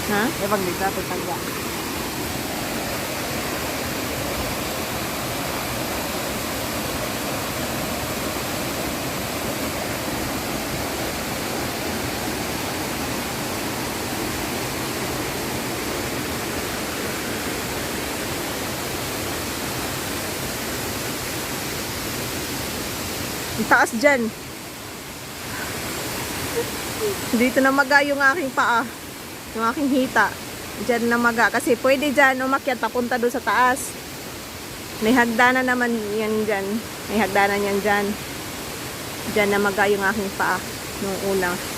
Ha? May paglita, tutagya. Ang taas dyan. Dito namaga yung aking paa. Yung aking hita. Dyan namaga. Kasi pwede dyan umakyat papunta doon sa taas. May hagdanan naman yan dyan. May hagdanan yan dyan. Dyan namaga yung aking paa. Nung una.